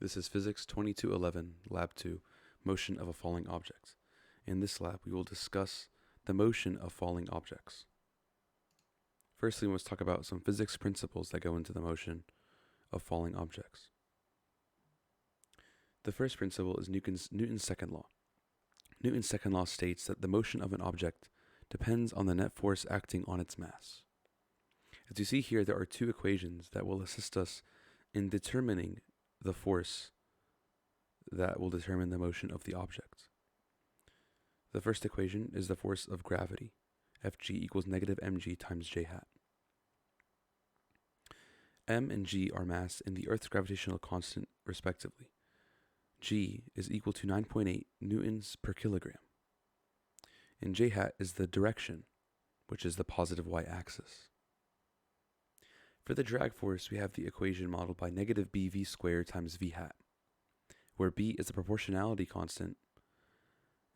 This is Physics 2211, Lab 2, Motion of a Falling Object. In this lab, we will discuss the motion of falling objects. Firstly, we must talk about some physics principles that go into the motion of falling objects. The first principle is Newton's second law. Newton's second law states that the motion of an object depends on the net force acting on its mass. As you see here, there are two equations that will assist us in determining the force that will determine the motion of the object. The first equation is the force of gravity, Fg equals negative mg times j hat. M and g are mass and the Earth's gravitational constant, respectively. G is equal to 9.8 newtons per kilogram. And j hat is the direction, which is the positive y-axis. For the drag force, we have the equation modeled by negative bv squared times v hat, where b is the proportionality constant,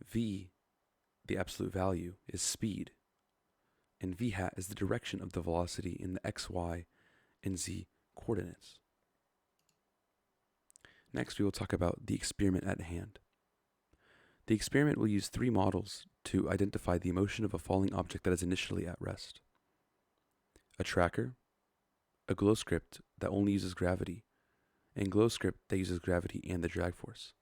v, the absolute value, is speed, and v hat is the direction of the velocity in the x, y, and z coordinates. Next, we will talk about the experiment at hand. The experiment will use three models to identify the motion of a falling object that is initially at rest: a tracker, a glow script that only uses gravity, and glow script that uses gravity and the drag force.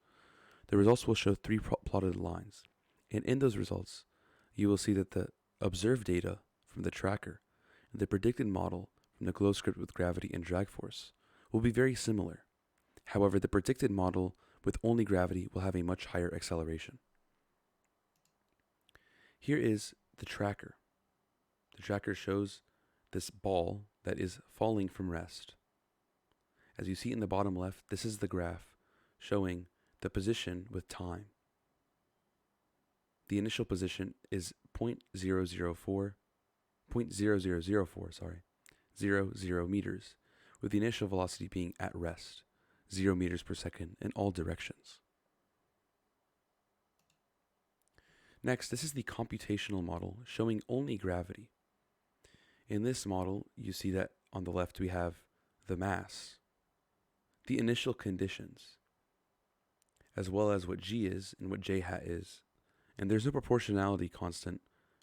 The results will show three plotted lines, and in those results, you will see that the observed data from the tracker and the predicted model from the glow script with gravity and drag force will be very similar. However, the predicted model with only gravity will have a much higher acceleration. Here is the tracker. The tracker shows this ball that is falling from rest. As you see in the bottom left, this is the graph showing the position with time. The initial position is 0.0004, 00 meters, with the initial velocity being at rest, 0 meters per second in all directions. Next, this is the computational model showing only gravity. In this model, you see that on the left we have the mass, the initial conditions, as well as what g is and what j hat is, and there's no proportionality constant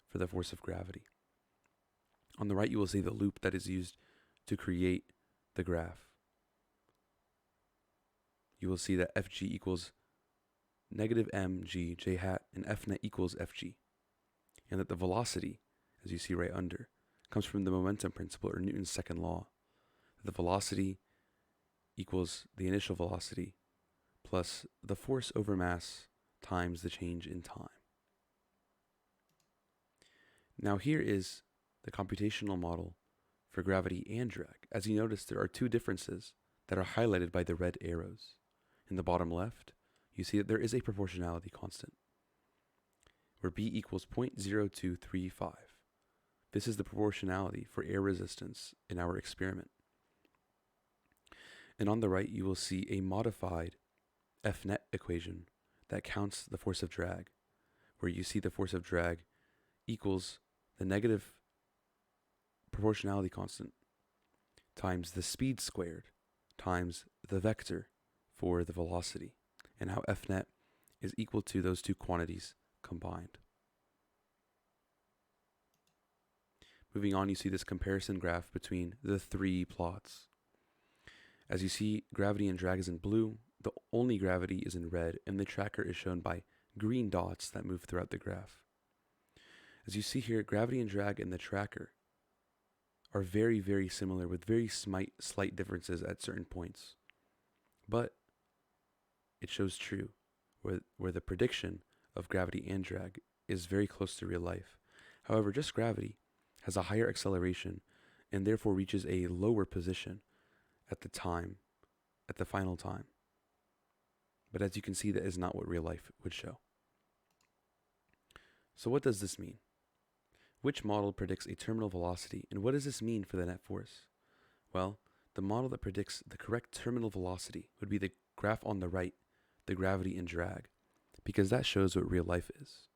for the force of gravity. On the right, you will see the loop that is used to create the graph. You will see that Fg equals negative mg j hat and F net equals Fg, and that the velocity, as you see right under, comes from the momentum principle, or Newton's second law. The velocity equals the initial velocity plus the force over mass times the change in time. Now here is the computational model for gravity and drag. As you notice, there are two differences that are highlighted by the red arrows. In the bottom left, you see that there is a proportionality constant, where b equals 0.0235. This is the proportionality for air resistance in our experiment. And on the right, you will see a modified F net equation that counts the force of drag, where you see the force of drag equals the negative proportionality constant times the speed squared times the vector for the velocity, and how F net is equal to those two quantities combined. Moving on, you see this comparison graph between the three plots. As you see, gravity and drag is in blue, the only gravity is in red, and the tracker is shown by green dots that move throughout the graph. As you see here, gravity and drag in the tracker are very, very similar, with very slight differences at certain points. But it shows true, where the prediction of gravity and drag is very close to real life. However, just gravity has a higher acceleration and therefore reaches a lower position at the final time. But as you can see, that is not what real life would show. So what does this mean? Which model predicts a terminal velocity, and what does this mean for the net force? Well, the model that predicts the correct terminal velocity would be the graph on the right, the gravity and drag, because that shows what real life is.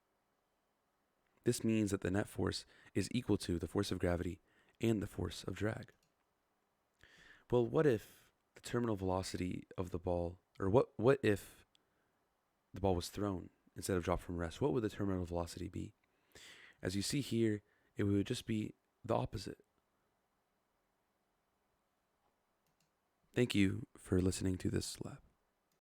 This means that the net force is equal to the force of gravity and the force of drag. Well, what if the terminal velocity of the ball, or what if the ball was thrown instead of dropped from rest? What would the terminal velocity be? As you see here, it would just be the opposite. Thank you for listening to this lab.